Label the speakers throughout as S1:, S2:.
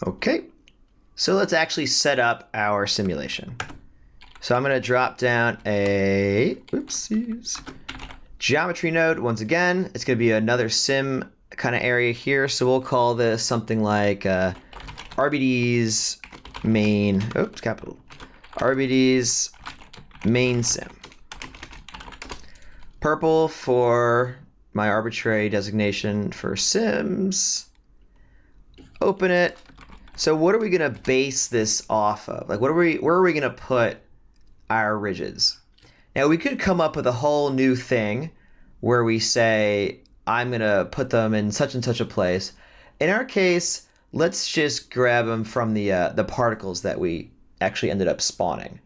S1: Okay, so let's actually set up our simulation. So I'm going to drop down a geometry node once again. It's going to be another sim kind of area here. So we'll call this something like RBD's main, RBD's main sim. Purple for my arbitrary designation for sims. Open it. So what are we gonna base this off of? Like, where are we gonna put our rigids? Now we could come up with a whole new thing where we say, I'm gonna put them in such and such a place. In our case, let's just grab them from the particles that we actually ended up spawning.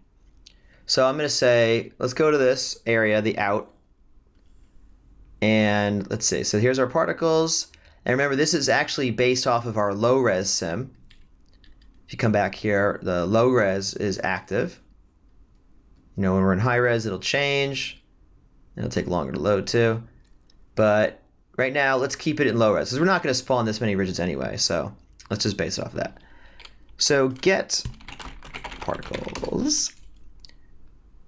S1: So I'm gonna say, let's go to this area, the out, and let's see. So here's our particles. And remember, this is actually based off of our low res sim. If you come back here, the low res is active. You know, when we're in high res, it'll change. It'll take longer to load too. But right now, let's keep it in low res, because we're not going to spawn this many rigids anyway. So let's just base off of that. So get particles.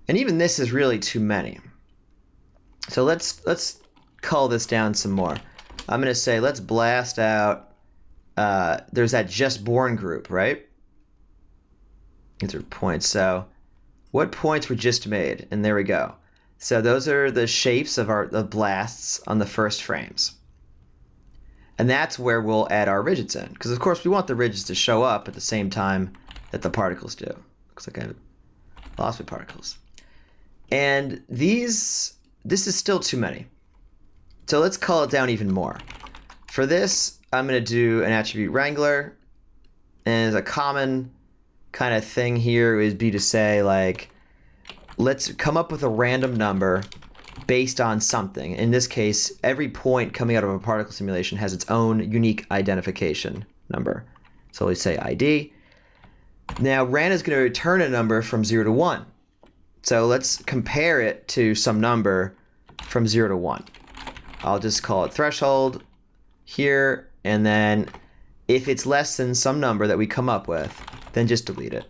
S1: And even this is really too many. So let's cull this down some more. I'm going to say, let's blast out. There's that just born group, right? These are points. So what points were just made? And there we go. So those are the shapes of the blasts on the first frames. And that's where we'll add our rigids in. Because of course we want the rigids to show up at the same time that the particles do. Looks like I lost my particles. And this is still too many. So let's cull it down even more. For this, I'm going to do an attribute wrangler. And a common kind of thing here would be to say, like, let's come up with a random number based on something. In this case, every point coming out of a particle simulation has its own unique identification number. So we say ID. Now, ran is going to return a number from 0 to 1. So let's compare it to some number from 0 to 1. I'll just call it threshold here, and then if it's less than some number that we come up with, then just delete it.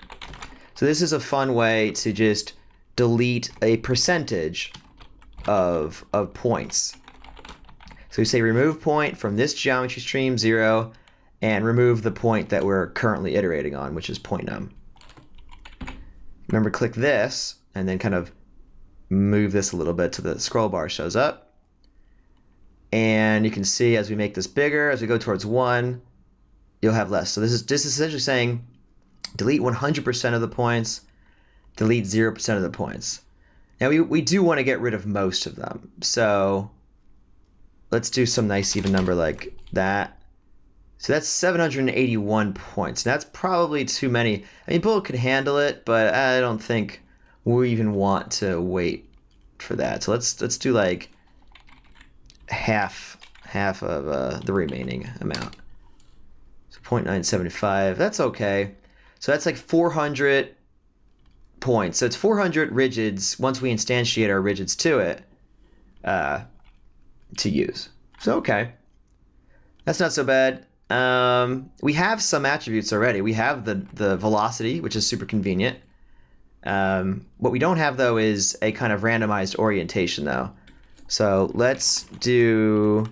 S1: So this is a fun way to just delete a percentage of points. So we say remove point from this geometry stream 0 and remove the point that we're currently iterating on, which is point num. Remember, click this and then kind of move this a little bit so the scroll bar shows up. And you can see as we make this bigger, as we go towards 1, you'll have less. So this is just essentially saying delete 100% of the points, delete 0% of the points. Now we do want to get rid of most of them. So let's do some nice even number like that. So that's 781 points. That's probably too many. I mean, Bullet could handle it, but I don't think we even want to wait for that. So let's do like half of the remaining amount. So 0.975, that's okay. So that's like 400 points. So it's 400 rigids once we instantiate our rigids to it to use. So okay, that's not so bad. We have some attributes already. We have the velocity, which is super convenient. What we don't have though is a kind of randomized orientation though. So let's do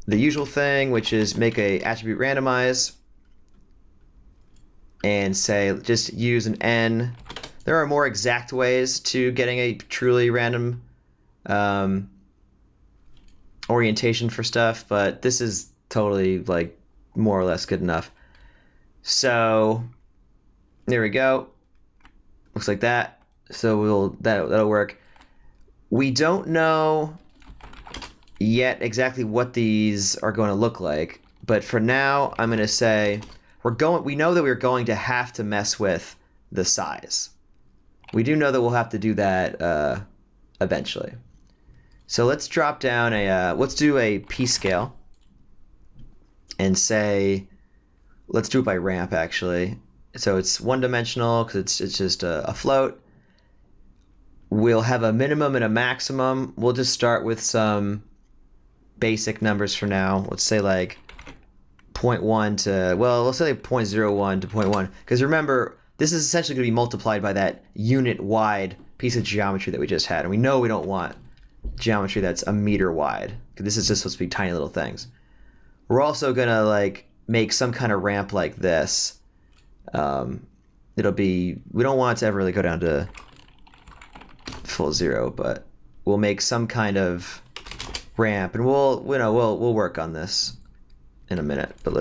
S1: the usual thing, which is make a attribute randomize and say just use an n. There are more exact ways to getting a truly random orientation for stuff, but this is totally like more or less good enough. So there we go. Looks like that. So that'll work. We don't know yet exactly what these are going to look like, but for now I'm going to say we know that we're going to have to mess with the size. We do know that we'll have to do that eventually. So let's drop down let's do a P scale and say, let's do it by ramp actually. So it's one-dimensional because it's just a float. We'll have a minimum and a maximum. We'll just start with some basic numbers for now. Let's say like 0.1 to, well, let's say 0.01 to 0.1. Because remember, this is essentially going to be multiplied by that unit-wide piece of geometry that we just had. And we know we don't want geometry that's a meter wide, because this is just supposed to be tiny little things. We're also going to like make some kind of ramp like this. It'll be, we don't want it to ever really go down to full 0, but we'll make some kind of ramp, and we'll work on this in a minute. But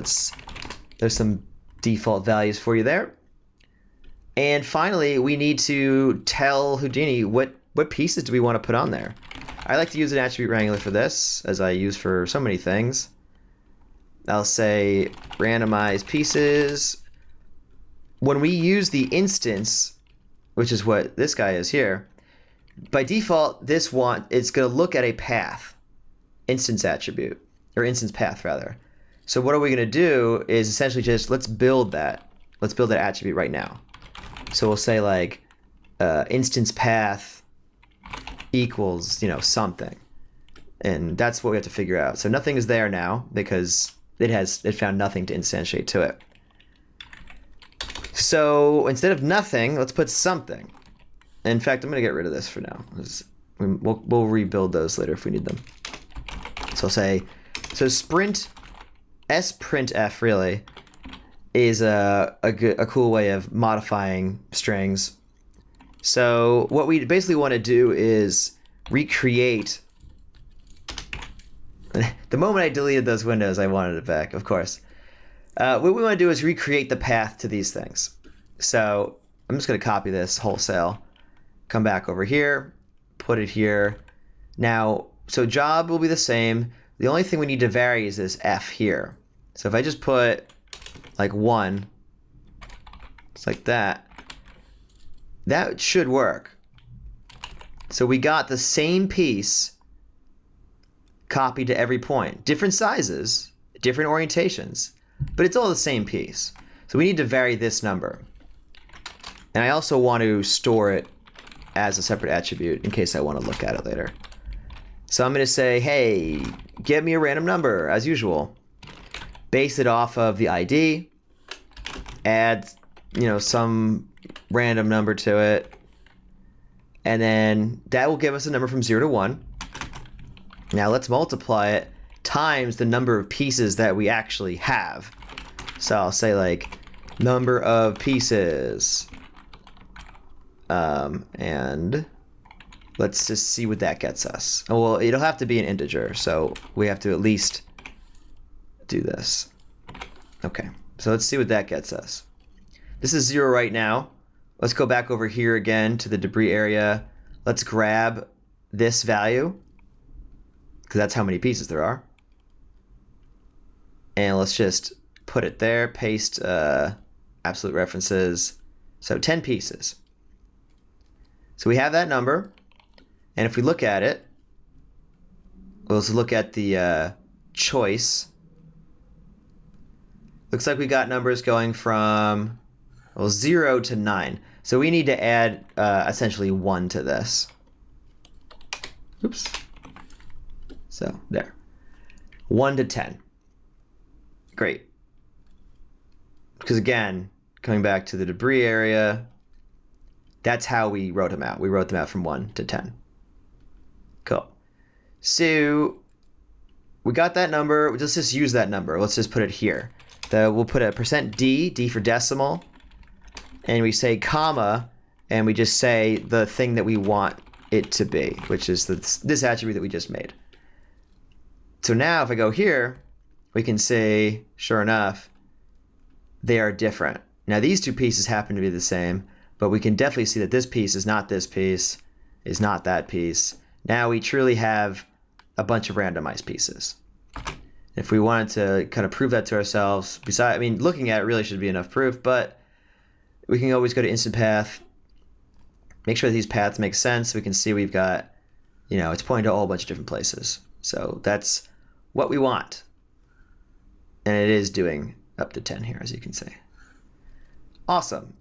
S1: there's some default values for you there. And finally, we need to tell Houdini what pieces do we want to put on there. I like to use an attribute wrangler for this, as I use for so many things. I'll say randomize pieces. When we use the instance, which is what this guy is here, by default, it's going to look at a path, instance attribute, or instance path rather. So what are we going to do is essentially just let's build that attribute right now. So we'll say like instance path equals something, and that's what we have to figure out. So nothing is there now because it found nothing to instantiate to it. So instead of nothing, let's put something. In fact, I'm going to get rid of this for now. We'll rebuild those later if we need them. So I'll say, so sprintf really is a cool way of modifying strings. So what we basically want to do is recreate. The moment I deleted those windows, I wanted it back, of course. What we want to do is recreate the path to these things. So I'm just going to copy this wholesale, come back over here, put it here. Now, so job will be the same. The only thing we need to vary is this f here. So if I just put like 1, it's like that, that should work. So we got the same piece copied to every point. Different sizes, different orientations, but it's all the same piece. So we need to vary this number. And I also want to store it as a separate attribute in case I want to look at it later. So I'm going to say, hey, give me a random number as usual. Base it off of the ID. Add, some random number to it. And then that will give us a number from 0 to 1. Now let's multiply it times the number of pieces that we actually have. So I'll say like number of pieces. And let's just see what that gets us. Oh, well, it'll have to be an integer, so we have to at least do this. Okay, so let's see what that gets us. This is 0 right now. Let's go back over here again to the debris area. Let's grab this value, because that's how many pieces there are. And let's just put it there, paste absolute references. So 10 pieces. So we have that number. And if we look at it, let's look at the choice. Looks like we got numbers going from 0 to 9. So we need to add essentially 1 to this. Oops. So there. 1 to 10. Great. Because again, coming back to the debris area, that's how we wrote them out. We wrote them out from 1 to 10. Cool. So we got that number. Let's just use that number. Let's just put it here. We'll put a %d, d for decimal, and we say comma, and we just say the thing that we want it to be, which is this attribute that we just made. So now if I go here, we can say, sure enough, they are different. Now these two pieces happen to be the same, but we can definitely see that this piece is not this piece, is not that piece. Now we truly have a bunch of randomized pieces. If we wanted to kind of prove that to ourselves, looking at it really should be enough proof, but we can always go to instant path, make sure that these paths make sense. We can see we've got, it's pointing to a whole bunch of different places. So that's what we want. And it is doing up to 10 here, as you can see. Awesome.